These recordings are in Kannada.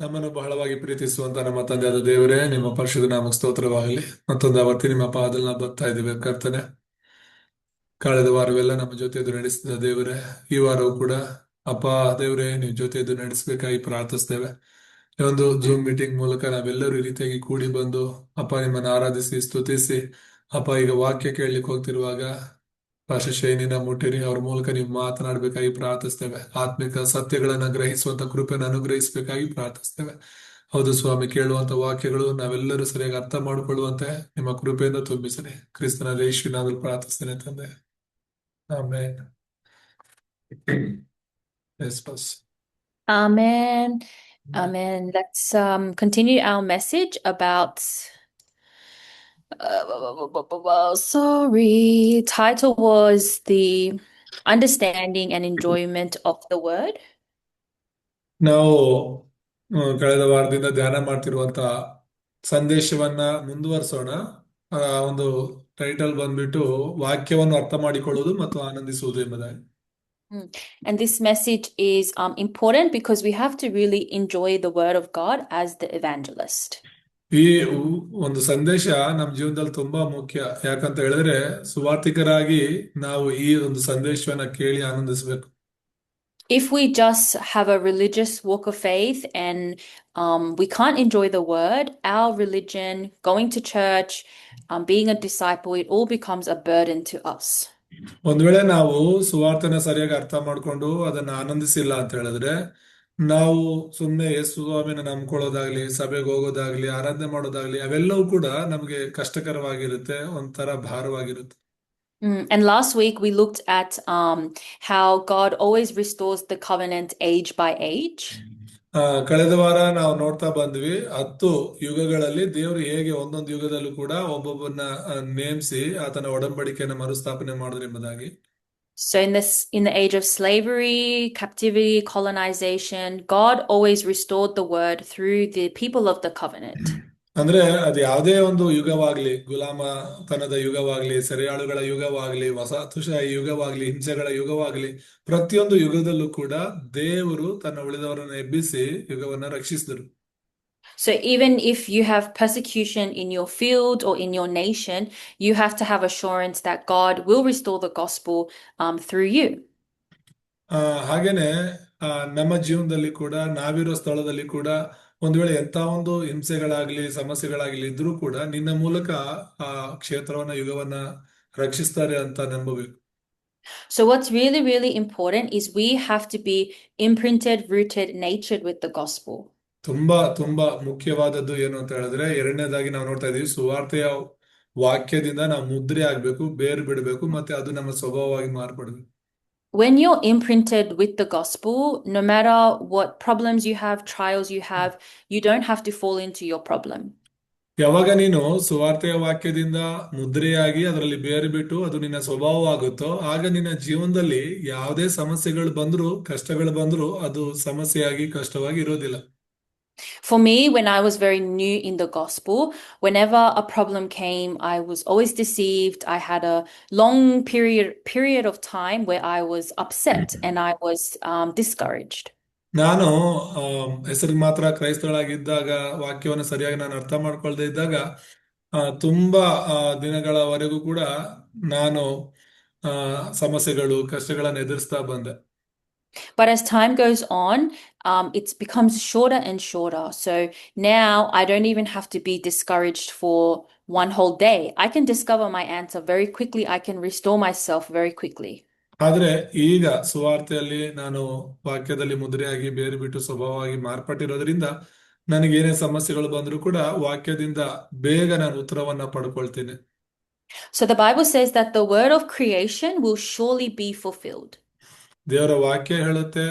ನಮ್ಮನ್ನು ಬಹಳವಾಗಿ ಪ್ರೀತಿಸುವಂತ ನಮ್ಮ ತಂದೆಯಾದ ದೇವರೇ, ನಿಮ್ಮ ಪರಿಶುದ್ಧ ನಾಮಕ್ಕೆ ಸ್ತೋತ್ರವಾಗಲಿ. ಮತ್ತೊಂದು ಆವರ್ತಿ ನಿಮ್ಮ ಪಾದದಲ್ಲಿ ನಾವು ಬರ್ತಾ ಇದ್ದೇವೆ ಕರ್ತನೆ. ಕಳೆದ ವಾರವೆಲ್ಲ ನಮ್ಮ ಜೊತೆ ಎದ್ದು ನಡೆಸಿದ ದೇವರೇ, ಈ ವಾರವೂ ಕೂಡ ಅಪ್ಪ ದೇವರೇ, ನೀವು ಜೊತೆ ಎದ್ದು ನಡೆಸಬೇಕಾಗಿ ಪ್ರಾರ್ಥಿಸ್ತೇವೆ. ಈ ಒಂದು ಜೂಮ್ ಮೀಟಿಂಗ್ ಮೂಲಕ ನಾವೆಲ್ಲರೂ ಈ ರೀತಿಯಾಗಿ ಕೂಡಿ ಬಂದು ಅಪ್ಪ ನಿಮ್ಮನ್ನು ಆರಾಧಿಸಿ ಸ್ತುತಿಸಿ ಅಪ್ಪ ಈಗ ವಾಕ್ಯ ಕೇಳಲಿಕ್ಕೆ ಹೋಗ್ತಿರುವಾಗ ಪಾಸ್ಟರ್ ಶೈನಿನ ಮುಟ್ಟಿರಿ, ಅವ್ರ ಮೂಲಕ ನೀವು ಮಾತನಾಡಬೇಕಾಗಿ ಪ್ರಾರ್ಥಿಸ್ತೇವೆ. ಆತ್ಮಿಕ ಸತ್ಯಗಳನ್ನ ಗ್ರಹಿಸುವಂತ ಕೃಪೆಯನ್ನು ಅನುಗ್ರಹಿಸಬೇಕಾಗಿ ಪ್ರಾರ್ಥಿಸ್ತೇವೆ. ಹೌದು ಸ್ವಾಮಿ, ಕೇಳುವಂತ ವಾಕ್ಯಗಳು ನಾವೆಲ್ಲರೂ ಸರಿಯಾಗಿ ಅರ್ಥ ಮಾಡಿಕೊಳ್ಳುವಂತೆ ನಿಮ್ಮ ಕೃಪೆಯಿಂದ ತುಂಬಿಸಲಿ. ಕ್ರಿಸ್ತನ ಯೇಸುವಿನಾಮದಲ್ಲಿ ಪ್ರಾರ್ಥಿಸ್ತೇನೆ ತಂದೆ, ಆಮೆನ್. ಎಸ್ ಬಸ್. Amen. Amen. Let's continue our message about sorry. Title was the understanding and enjoyment of the word. ನಾವು ಕಳೆದ ವಾರದಿಂದ ಧ್ಯಾನ ಮಾಡ್ತಿರುವಂತ ಸಂದೇಶವನ್ನ ಮುಂದುವರಿಸೋಣ. ಆ ಒಂದು ಟೈಟಲ್ ಬಂದ್ಬಿಟ್ಟು ವಾಕ್ಯವನ್ನು ಅರ್ಥ ಮಾಡಿಕೊಳ್ಳುವುದು ಮತ್ತು ಆನಂದಿಸುವುದು ಎಂಬುದಾಗಿ. And this message is important because we have to really enjoy the word of God as the evangelist. ಈ ಒಂದು ಸಂದೇಶ ನಮ್ಮ ಜೀವನದಲ್ಲಿ ತುಂಬಾ ಮುಖ್ಯ. ಯಾಕಂತ ಹೇಳಿದ್ರೆ ಸುವಾರ್ತಿಕರಾಗಿ ನಾವು ಈ ಒಂದು ಸಂದೇಶವನ್ನ ಕೇಳಿ ಆನಂದಿಸಬೇಕು. If we just have a religious walk of faith and we can't enjoy the word, our religion, going to church, being a disciple, it all becomes a burden to us. ಒಂದ್ ವೇಳೆ ನಾವು ಸುವಾರ್ತನ ಸರಿಯಾಗಿ ಅರ್ಥ ಮಾಡ್ಕೊಂಡು ಅದನ್ನ ಆನಂದಿಸಿಲ್ಲ ಅಂತ ಹೇಳಿದ್ರೆ, ನಾವು ಸುಮ್ಮನೆ ಯೇಸು ಸ್ವಾಮಿನ ನಂಬ್ಕೊಳ್ಳೋದಾಗ್ಲಿ, ಸಭೆಗೆ ಹೋಗೋದಾಗ್ಲಿ, ಆರಾಧನೆ ಮಾಡೋದಾಗ್ಲಿ, ಅವೆಲ್ಲವೂ ಕೂಡ ನಮ್ಗೆ ಕಷ್ಟಕರವಾಗಿರುತ್ತೆ, ಒಂಥರ ಭಾರವಾಗಿರುತ್ತೆ. And last week we looked at how God always restores the covenant age by age. ಕಳೆದ ವಾರ ನಾವು ನೋಡ್ತಾ ಬಂದ್ವಿ 10 ಯುಗಗಳಲ್ಲಿ ದೇವರು ಹೇಗೆ ಒಂದೊಂದು ಯುಗದಲ್ಲೂ ಕೂಡ ಒಬ್ಬೊಬ್ಬನ ನೇಮಿಸಿ ಆತನ ಒಡಂಬಡಿಕೆಯನ್ನು ಮರುಸ್ಥಾಪನೆ ಮಾಡಿದ್ರು ಎಂಬುದಾಗಿ. So in the age of slavery, captivity, colonization, God always restored the word through the people of the covenant. ಅಂದ್ರೆ ಅದು ಯಾವುದೇ ಒಂದು ಯುಗವಾಗ್ಲಿ, ಗುಲಾಮತನದ ಯುಗವಾಗ್ಲಿ, ಸೆರೆಯಾಳುಗಳ ಯುಗವಾಗ್ಲಿ, ವಸಾಹತುಶಾಹಿ ಯುಗವಾಗ್ಲಿ, ಹಿಂಸೆಗಳ ಯುಗವಾಗ್ಲಿ, ಪ್ರತಿಯೊಂದು ಯುಗದಲ್ಲೂ ಕೂಡ ದೇವರು ತನ್ನ ಉಳಿದವರನ್ನ ಎಬ್ಬಿಸಿ ಯುಗವನ್ನ ರಕ್ಷಿಸಿದರು. So even if you have persecution in your field or in your nation, you have to have assurance that God will restore the gospel through you. ಹಾಗೇನೆ ನಮ್ಮ ಜೀವನದಲ್ಲಿ ಕೂಡ ನಾವಿರೋ ಸ್ಥಳದಲ್ಲಿ ಕೂಡ ಒಂದ್ ವೇಳೆ ಎಂತ ಒಂದು ಹಿಂಸೆಗಳಾಗ್ಲಿ, ಸಮಸ್ಯೆಗಳಾಗ್ಲಿ ಇದ್ರೂ ಕೂಡ ನಿನ್ನ ಮೂಲಕ ಆ ಕ್ಷೇತ್ರವನ್ನ, ಯುಗವನ್ನ ರಕ್ಷಿಸ್ತಾರೆ ಅಂತ ನಂಬಬೇಕು. So what's really, really important is we have to be imprinted, rooted, natured with the gospel. ತುಂಬಾ ತುಂಬಾ ಮುಖ್ಯವಾದದ್ದು ಏನು ಅಂತ ಹೇಳಿದ್ರೆ, ಎರಡನೇದಾಗಿ ನಾವು ನೋಡ್ತಾ ಇದೀವಿ, ಸುವಾರ್ತೆಯ ವಾಕ್ಯದಿಂದ ನಾವು ಮುದ್ರೆ ಆಗ್ಬೇಕು, ಬೇರು ಬಿಡಬೇಕು, ಮತ್ತೆ ಅದು ನಮ್ಮ ಸ್ವಭಾವವಾಗಿ ಮಾರ್ಪಡ್ಬೇಕು. When you're imprinted with the gospel, no matter what problems you have, trials you have, you don't have to fall into your problem. ಯಾವಾಗ ನೀನು ಸುವಾರ್ತೆಯ ವಾಕ್ಯದಿಂದ ಮುದ್ರೆಯಾಗಿ ಅದರಲ್ಲಿ ಬೇರು ಬಿಟ್ಟು ಅದು ನಿನ್ನ ಸ್ವಭಾವವಾಗುತ್ತೋ, ಆಗ ನಿನ್ನ ಜೀವನದಲ್ಲಿ ಯಾವುದೇ ಸಮಸ್ಯೆಗಳು ಬಂದ್ರು, ಕಷ್ಟಗಳು ಬಂದ್ರು, ಅದು ಸಮಸ್ಯೆಯಾಗಿ ಕಷ್ಟವಾಗಿ ಇರೋದಿಲ್ಲ. For me, when I was very new in the gospel, whenever a problem came, I was always deceived. I had a long period of time where I was upset and I was discouraged. ನಾನು ಹೆಸರಿಗೆ ಮಾತ್ರ ಕ್ರೈಸ್ತಳಾಗಿದ್ದಾಗ, ವಾಕ್ಯವನ್ನು ಸರಿಯಾಗಿ ನಾನು ಅರ್ಥ ಮಾಡ್ಕೊಳ್ದೇ ಇದ್ದಾಗ ತುಂಬಾ ದಿನಗಳವರೆಗೂ ಕೂಡ ನಾನು ಸಮಸ್ಯೆಗಳು, ಕಷ್ಟಗಳನ್ನು ಎದುರಿಸ್ತಾ ಬಂದೆ. But as time goes on, it becomes shorter and shorter. So now I don't even have to be discouraged for one whole day. I can discover my answer very quickly. I can restore myself very quickly. ಆದ್ರೆ ಈಗ ಸುವಾರ್ತೆಯಲ್ಲಿ ನಾನು ವಾಕ್ಯದಲ್ಲಿ ಮುದ್ರೆಯಾಗಿ ಬೇರು ಬಿಟ್ಟು ಸ್ವಭಾವವಾಗಿ ಮಾರ್ಪಟ್ಟಿರೋದ್ರಿಂದ ನನಗೇನೇ ಸಮಸ್ಯೆಗಳು ಬಂದರೂ ಕೂಡ ವಾಕ್ಯದಿಂದ ಬೇಗ ನಾನು ಉತ್ತರವನ್ನ ಪಡ್ಕೊಳ್ತೀನಿ. So the Bible says that the word of creation will surely be fulfilled. ದೇವರ ವಾಕ್ಯ ಹೇಳುತ್ತೆ,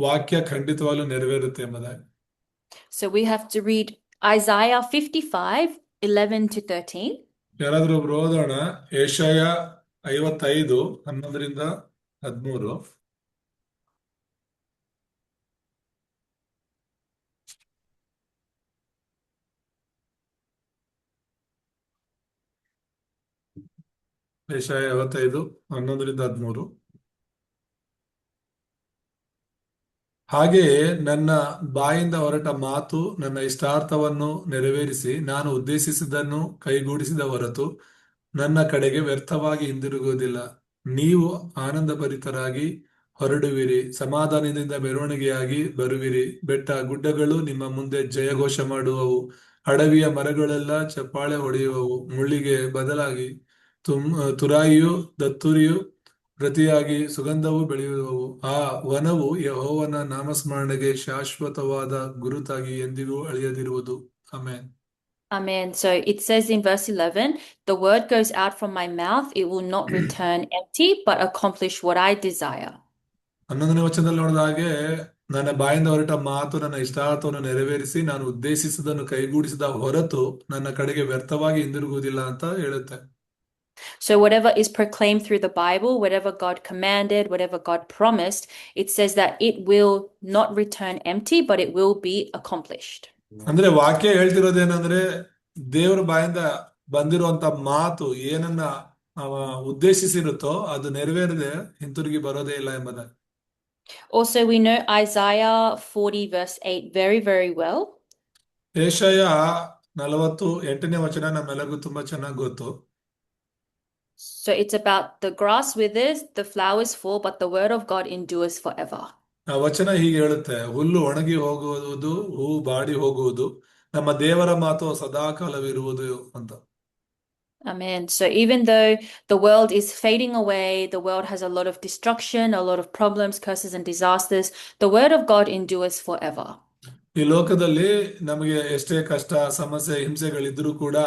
ವಾಕ್ಯ ಖಂಡಿತವಾಗ್ಲೂ ನೆರವೇರುತ್ತೆ ಎಂಬುದಾಗಿ. So we have to read Isaiah 55:11-13. ಯಾರಾದ್ರೂ ಒಬ್ರು ಓದೋಣ. ಯೆಶಾಯ 55:11-13. ಯೆಶಾಯ 55:11-13. ಹಾಗೆಯೇ ನನ್ನ ಬಾಯಿಂದ ಹೊರಟ ಮಾತು ನನ್ನ ಇಷ್ಟಾರ್ಥವನ್ನು ನೆರವೇರಿಸಿ ನಾನು ಉದ್ದೇಶಿಸಿದ್ದನ್ನು ಕೈಗೂಡಿಸಿದ ಹೊರತು ನನ್ನ ಕಡೆಗೆ ವ್ಯರ್ಥವಾಗಿ ಹಿಂದಿರುಗುವುದಿಲ್ಲ. ನೀವು ಆನಂದಭರಿತರಾಗಿ ಹೊರಡುವಿರಿ, ಸಮಾಧಾನದಿಂದ ಮೆರವಣಿಗೆಯಾಗಿ ಬರುವಿರಿ. ಬೆಟ್ಟ ಗುಡ್ಡಗಳು ನಿಮ್ಮ ಮುಂದೆ ಜಯಘೋಷ ಮಾಡುವವು, ಅಡವಿಯ ಮರಗಳೆಲ್ಲ ಚಪ್ಪಾಳೆ ಹೊಡೆಯುವವು. ಮುಳ್ಳಿಗೆ ಬದಲಾಗಿ ತುರಾಯಿಯು ದತ್ತುರಿಯು ಪ್ರತಿಯಾಗಿ ಸುಗಂಧವು ಬೆಳೆಯುವವು. ಆ ವನವು ಯೆಹೋವನ ನಾಮಸ್ಮರಣೆಗೆ ಶಾಶ್ವತವಾದ ಗುರುತಾಗಿ ಎಂದಿಗೂ ಅಳಿಯದಿರುವುದು. Amen. Amen. So it says in verse 11, the word goes out from my mouth, it will not return empty, but accomplish what I desire. 11ನೇ ವಚನದಲ್ಲಿ ನೋಡಿದ ಹಾಗೆ, ನನ್ನ ಬಾಯಿಂದ ಹೊರಟ ಮಾತು ನನ್ನ ಇಷ್ಟಾರ್ಥವನ್ನು ನೆರವೇರಿಸಿ ನಾನು ಉದ್ದೇಶಿಸಿದ್ದನ್ನು ಕೈಗೂಡಿಸಿದ ಹೊರತು ನನ್ನ ಕಡೆಗೆ ವ್ಯರ್ಥವಾಗಿ ಹಿಂದಿರುಗುವುದಿಲ್ಲ ಅಂತ ಹೇಳುತ್ತೆ. So whatever is proclaimed through the Bible, whatever God commanded, whatever God promised, it says that it will not return empty, but it will be accomplished. ಅಂದ್ರೆ ವಾಕ್ಯ ಹೇಳ್ತಿರೋದೇನಂದ್ರೆ, ದೇವರ ಬಾಯಿಂದ ಬಂದಿರುವಂತ ಮಾತು ಏನನ್ನ ಅವ ಉದ್ದೇಶಿಸಿರುತ್ತೋ ಅದು ನೆರವೇರದೆ ಹಿಂತಿರುಗಿ ಬರೋದೇ ಇಲ್ಲ ಎಂಬುದಾಗಿ. Also, we know Isaiah 40 verse 8 very, very well. ಯೆಶಾಯ 48ನೇ ವಚನ ನಮ್ಮೆಲ್ಲರಿಗೂ ತುಂಬಾ ಚೆನ್ನಾಗಿ ಗೊತ್ತು. So it's about the grass withers, the flowers fall, but the word of God endures forever. ಆ ವಚನ ಹೀಗೆ ಹೇಳುತ್ತೆ, ಹುಲ್ಲು ಒಣಗಿ ಹೋಗುವುದು, ಹೂ ಬಾಡಿ ಹೋಗುವುದು, ನಮ್ಮ ದೇವರ ಮಾತು ಸದಾಕಾಲವಿರುವುದು ಅಂತ. Amen. So even though the world is fading away, the world has a lot of destruction, a lot of problems, curses, and disasters, the word of God endures forever. ಈ ಲೋಕದಲ್ಲಿ ನಮಗೆ ಎಷ್ಟೇ ಕಷ್ಟ, ಸಮಸ್ಯೆ, ಹಿಂಸೆಗಳಿದ್ರೂ ಕೂಡ,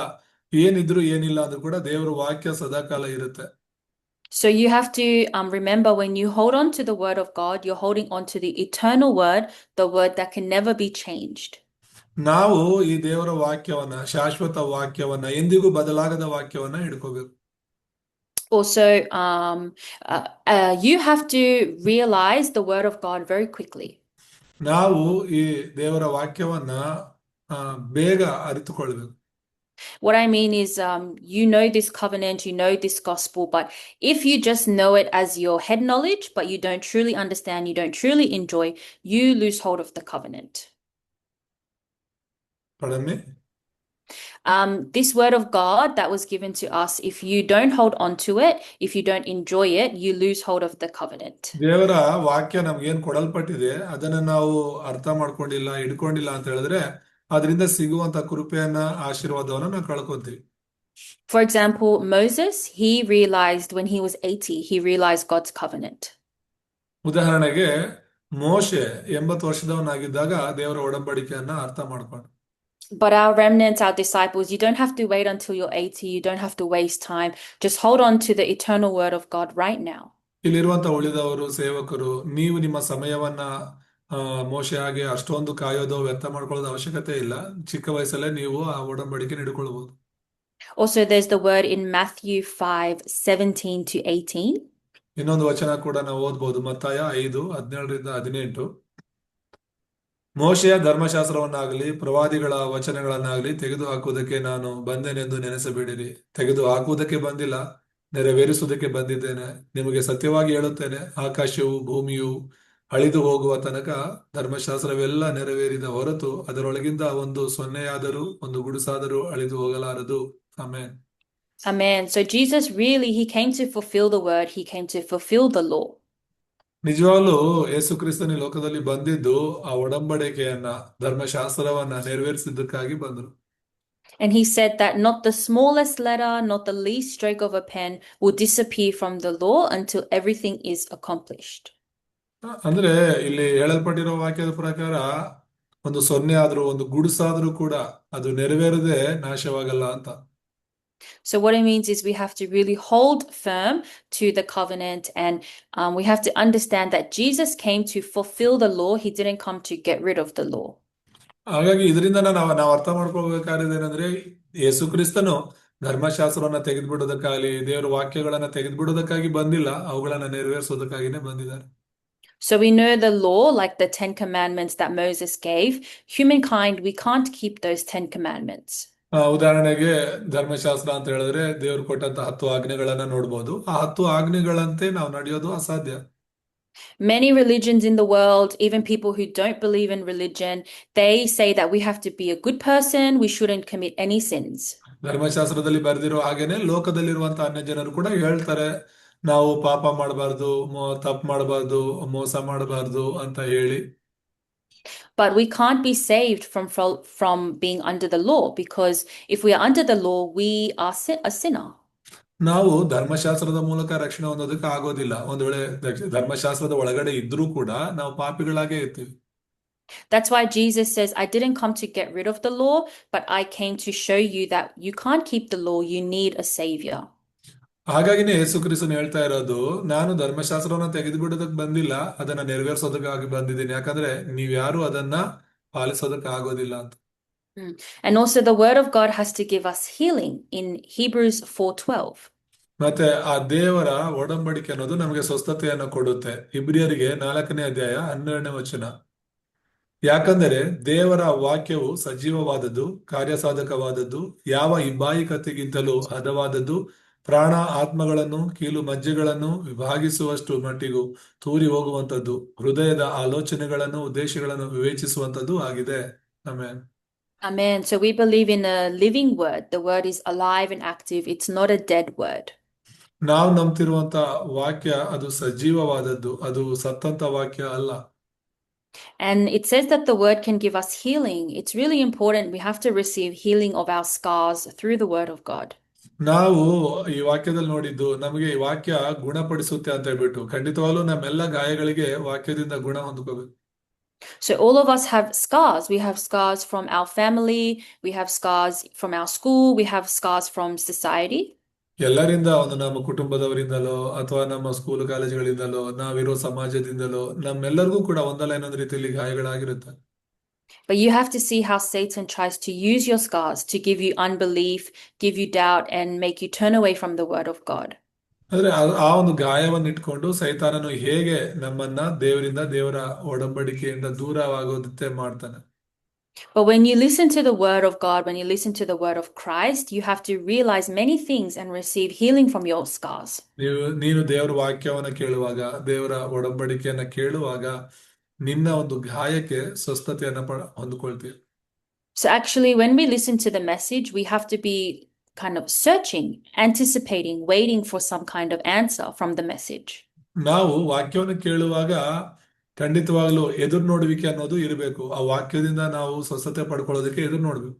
ಏನಿದ್ರು ಏನಿಲ್ಲ ಅಂದ್ರೂ ಕೂಡ ದೇವರ ವಾಕ್ಯ ಸದಾಕಾಲ ಇರುತ್ತೆ. So you have to remember, when you hold on to the word of God, you're holding on to the eternal word, the word that can never be changed. ನಾವು ಈ ದೇವರ ವಾಕ್ಯವನ್ನ, ಶಾಶ್ವತ ವಾಕ್ಯವನ್ನ, ಎಂದಿಗೂ ಬದಲಾಗದ ವಾಕ್ಯವನ್ನ ಹಿಡ್ಕೋಬೇಕು. Also, you have to realize the word of God very quickly. ನಾವು ಈ ದೇವರ ವಾಕ್ಯವನ್ನ ಬೇಗ ಅರಿತುಕೊಳ್ಬೇಕು. What I mean is, you know this covenant, you know this gospel, but if you just know it as your head knowledge, but you don't truly understand, you don't truly enjoy, you lose hold of the covenant. Pardon me? This word of God that was given to us, if you don't hold on to it, if you don't enjoy it, you lose hold of the covenant. ದೇವರ ವಾಕ್ಯ ನಮ್ಗೇನ್ ಕೊಡಲ್ಪಟ್ಟಿದೆ ಅದನ್ನ ನಾವು ಅರ್ಥ ಮಾಡ್ಕೊಂಡಿಲ್ಲ, ಹಿಡ್ಕೊಂಡಿಲ್ಲ ಅಂತ ಹೇಳಿದ್ರೆ ಅದರಿಂದ ಸಿಗುವಂತ ಕೃಪೆಯನ್ನ, ಆಶೀರ್ವಾದವನ್ನ ನಾವು ಕಳ್ಕೊಂತೀವಿ. For example, Moses, he realized when he was 80, he realized God's covenant. ಉದಾಹರಣೆಗೆ ಮೋಶೆ 80 ವರ್ಷದವನಾಗಿದ್ದಾಗ ದೇವರ ಒಡಂಬಡಿಕೆಯನ್ನ ಅರ್ಥ ಮಾಡ್ಕೊಂಡು. But our remnants, our disciples, you don't have to wait until you're 80. You don't have to waste time. Just hold on to the eternal word of God right now. ಇಲ್ಲಿರುವಂತ ಉಳಿದವರು, ಸೇವಕರು, ನೀವು ನಿಮ್ಮ ಸಮಯವನ್ನ ಮೋಶೆ ಹಾಗೆ ಅಷ್ಟೊಂದು ಕಾಯೋದು, ವ್ಯರ್ಥ ಮಾಡ್ಕೊಳ್ಳೋದು ಅವಶ್ಯಕತೆ ಇಲ್ಲ. ಚಿಕ್ಕ ವಯಸ್ಸಲ್ಲೇ ನೀವು ಆ ಒಡಂಬಡಿಕೆ ಹಿಡ್ಕೊಳ್ಬಹುದು. Also, there's the word in Matthew 5:17 to 18. ಇನ್ನೊಂದು ವಚನ ಕೂಡ ನಾವು ಓದ್ಬೋದು, ಮತ್ತಾಯ 5:17-18. ಮೋಶೆಯ ಧರ್ಮಶಾಸ್ತ್ರವನ್ನಾಗಲಿ ಪ್ರವಾದಿಗಳ ವಚನಗಳನ್ನಾಗಲಿ ತೆಗೆದು ಹಾಕುವುದಕ್ಕೆ ನಾನು ಬಂದೆನೆಂದು ನೆನೆಸಬೇಡಿರಿ. ತೆಗೆದು ಹಾಕುವುದಕ್ಕೆ ಬಂದಿಲ್ಲ, ನೆರವೇರಿಸುವುದಕ್ಕೆ ಬಂದಿದ್ದೇನೆ. ನಿಮಗೆ ಸತ್ಯವಾಗಿ ಹೇಳುತ್ತೇನೆ, ಆಕಾಶವು ಭೂಮಿಯು ಅಳಿದು ಹೋಗುವ ತನಕ ಧರ್ಮಶಾಸ್ತ್ರವೆಲ್ಲ ನೆರವೇರಿದ ಹೊರತು ಅದರೊಳಗಿಂದ ಒಂದು ಸೊನ್ನೆಯಾದರೂ ಒಂದು ಗುಡುಸಾದರೂ ಅಳಿದು ಹೋಗಲಾರದು. Amen. Amen. So Jesus really, he came to fulfill the word. He came to fulfill the law. ನಿಜವಾಗ್ಲೂ ಯೇಸು ಕ್ರಿಸ್ತನ ಈ ಲೋಕದಲ್ಲಿ ಬಂದಿದ್ದು ಆ ಒಡಂಬಡಿಕೆಯನ್ನ, ಧರ್ಮಶಾಸ್ತ್ರವನ್ನ ನೆರವೇರಿಸಿದ್ದಕ್ಕಾಗಿ ಬಂದರು. And he said that not the smallest letter, not the least stroke of a pen will disappear from the law until everything is accomplished. ಅಂದ್ರೆ ಇಲ್ಲಿ ಹೇಳಲ್ಪಟ್ಟಿರೋ ವಾಕ್ಯದ ಪ್ರಕಾರ ಒಂದು ಸೊನ್ನೆ ಆದ್ರೂ ಒಂದು ಗುಡುಸಾದ್ರೂ ಕೂಡ ಅದು ನೆರವೇರದೆ ನಾಶವಾಗಲ್ಲ ಅಂತ. So what it means is we have to really hold firm to the covenant, and we have to understand that Jesus came to fulfill the law. He didn't come to get rid of the law. ಹಾಗಾಗಿ ಇದರಿಂದ ನಾವು ಅರ್ಥ ಮಾಡ್ಕೊಳ್ಬೇಕಾದ್ರೆ ಯೇಸು ಕ್ರಿಸ್ತನು ಧರ್ಮಶಾಸ್ತ್ರವನ್ನ ತೆಗೆದುಬಿಡೋದಕ್ಕಾಗಲಿ, ದೇವರ ವಾಕ್ಯಗಳನ್ನ ತೆಗೆದುಬಿಡೋದಕ್ಕಾಗಿ ಬಂದಿಲ್ಲ, ಅವುಗಳನ್ನ ನೆರವೇರಿಸೋದಕ್ಕಾಗಿನೇ ಬಂದಿದ್ದಾರೆ. So we know the law, like the 10 commandments that Moses gave. Humankind, we can't keep those 10 commandments. ಉದಾಹರಣೆಗೆ ಧರ್ಮಶಾಸ್ತ್ರ ಅಂತ ಹೇಳಿದ್ರೆ ದೇವರು ಕೊಟ್ಟಂತ 10 ಆಜ್ಞೆಗಳನ್ನ ನೋಡ್ಬೋದು. ಆ 10 ಆಜ್ಞೆಗಳಂತೆ ನಾವು ನಡೆಯೋದು ಅಸಾಧ್ಯ. Many religions in the world, even people who don't believe in religion, they say that we have to be a good person, we shouldn't commit any sins. ಧರ್ಮಶಾಸ್ತ್ರದಲ್ಲಿ ಬರೆದಿರೋ ಹಾಗೇನೆ ಲೋಕದಲ್ಲಿರುವಂತ ಅನ್ಯ ಜನರು ಕೂಡ ಹೇಳ್ತಾರೆ, ನಾವು ಪಾಪ ಮಾಡಬಾರ್ದು, ತಪ್ಪು ಮಾಡಬಾರ್ದು, ಮೋಸ ಮಾಡಬಾರ್ದು ಅಂತ ಹೇಳಿ. But we can't be saved from being under the law, because if we are under the law, we are a sinner. ನಾವು ಧರ್ಮಶಾಸ್ತ್ರದ ಮೂಲಕ ರಕ್ಷಣೆ ಹೊಂದೋದಕ್ಕೆ ಆಗೋದಿಲ್ಲ. ಒಂದು ವೇಳೆ ಧರ್ಮಶಾಸ್ತ್ರದ ಒಳಗಡೆ ಇದ್ರೂ ಕೂಡ ನಾವು ಪಾಪಿಗಳಾಗೇ ಇರ್ತೀವಿ. That's why Jesus says, I didn't come to get rid of the law, but I came to show you that you can't keep the law, you need a savior. ಹಾಗಾಗಿನೇ ಯೇಸು ಕ್ರಿಸ್ತನು ಹೇಳ್ತಾ ಇರೋದು, ನಾನು ಧರ್ಮಶಾಸ್ತ್ರವನ್ನ ತೆಗೆದು ಬಿಡೋದಕ್ಕೆ ಬಂದಿಲ್ಲ, ಅದನ್ನ ನೆರವೇರಿಸೋದಕ್ಕಾಗಿ ಬಂದಿದ್ದೀನಿ. ಯಾಕಂದ್ರೆ ನೀವ್ಯಾರು ಅದನ್ನ ಪಾಲಿಸೋದಕ್ಕೆ ಆಗೋದಿಲ್ಲ ಅಂತ. And also the word of God has to give us healing in Hebrews 4:12. ಮತ್ತೆ ಆ ದೇವರ ಒಡಂಬಡಿಕೆ ಅನ್ನೋದು ನಮಗೆ ಸ್ವಸ್ಥತೆಯನ್ನು ಕೊಡುತ್ತೆ. ಇಬ್ರಿಯರಿಗೆ 4ನೇ ಅಧ್ಯಾಯ 12ನೇ ವಚನ. ಯಾಕಂದರೆ ದೇವರ ವಾಕ್ಯವು ಸಜೀವವಾದದ್ದು, ಕಾರ್ಯಸಾಧಕವಾದದ್ದು, ಯಾವ ಇಬ್ಬಾಯಿ ಕತ್ತಿಗಿಂತಲೂ ಹದವಾದದ್ದು, ಪ್ರಾಣ ಆತ್ಮಗಳನ್ನು ಕೀಲು ಮಜ್ಜೆಗಳನ್ನು ವಿಭಾಗಿಸುವಷ್ಟು ಮಟ್ಟಿಗೂ ತೂರಿ ಹೋಗುವಂಥದ್ದು, ಹೃದಯದ ಆಲೋಚನೆಗಳನ್ನು ಉದ್ದೇಶಗಳನ್ನು ವಿವೇಚಿಸುವಂಥದ್ದು ಆಗಿದೆ. Amen. Amen. So we believe in a living word. The word is alive and active. It's not a dead word. ನಾವು ನಂಬ್ತಿರುವಂತ ವಾಕ್ಯ ಅದು ಸಜೀವವಾದದ್ದು, ಅದು ಸತ್ತಂತ ವಾಕ್ಯ ಅಲ್ಲ. And it says that the word can give us healing. It's really important. We have to receive healing of our scars through the word of God. ನಾವು ಈ ವಾಕ್ಯದಲ್ಲಿ ನೋಡಿದ್ದು, ನಮಗೆ ಈ ವಾಕ್ಯ ಗುಣಪಡಿಸುತ್ತೆ ಅಂತ ಹೇಳ್ಬಿಟ್ಟು, ಖಂಡಿತವಾಗ್ಲೂ ನಮ್ಮೆಲ್ಲ ಗಾಯಗಳಿಗೆ ವಾಕ್ಯದಿಂದ ಗುಣ ಹೊಂದ್ಕೋಬೇಕು. So all of us have scars. We have scars from our family. We have scars from our school. We have scars from society. ಎಲ್ಲರಿಂದ, ಒಂದು ನಮ್ಮ ಕುಟುಂಬದವರಿಂದಲೋ ಅಥವಾ ನಮ್ಮ ಸ್ಕೂಲ್ ಕಾಲೇಜುಗಳಿಂದಲೋ ನಾವಿರೋ ಸಮಾಜದಿಂದಲೋ ನಮ್ಮೆಲ್ಲರಿಗೂ ಕೂಡ ಒಂದಲ್ಲ ಇನ್ನೊಂದು ರೀತಿಯಲ್ಲಿ ಗಾಯಗಳಾಗಿರುತ್ತೆ. But you have to see how Satan tries to use your scars to give you unbelief, give you doubt, and make you turn away from the word of God. ಆದ್ರೆ ಆ ಒಂದು ಗಾಯವನ್ನು ಇಟ್ಕೊಂಡು ಸೈತಾನನು ಹೇಗೆ ನಮ್ಮನ್ನ ದೇವರಿಂದ, ದೇವರ ಒಡಂಬಡಿಕೆಯಿಂದ ದೂರವಾಗೋದಕ್ಕೆ ಮಾಡ್ತಾನೆ. But when you listen to the word of God, when you listen to the word of Christ, you have to realize many things and receive healing from your scars. ನೀನು ದೇವರ ವಾಕ್ಯವನ್ನ ಕೇಳುವಾಗ, ದೇವರ ಒಡಂಬಡಿಕೆಯನ್ನ ಕೇಳುವಾಗ ನಿನ್ನ ಒಂದು ಗಾಯಕ್ಕೆ ಸ್ವಸ್ಥತೆಯನ್ನ ಹೊಂದ್ಕೊಳ್ತೀಯ. So actually, when we listen to the message, we have to be kind of searching, anticipating, waiting for some kind of answer from the message. ನಾವು ವಾಕ್ಯವನ್ನು ಕೇಳುವಾಗ ಖಂಡಿತವಾಗ್ಲೂ ಎದುರು ನೋಡುವಿಕೆ ಅನ್ನೋದು ಇರಬೇಕು. ಆ ವಾಕ್ಯದಿಂದ ನಾವು ಸ್ವಸ್ಥತೆ ಪಡ್ಕೊಳ್ಳೋದಕ್ಕೆ ಎದುರು ನೋಡ್ಬೇಕು.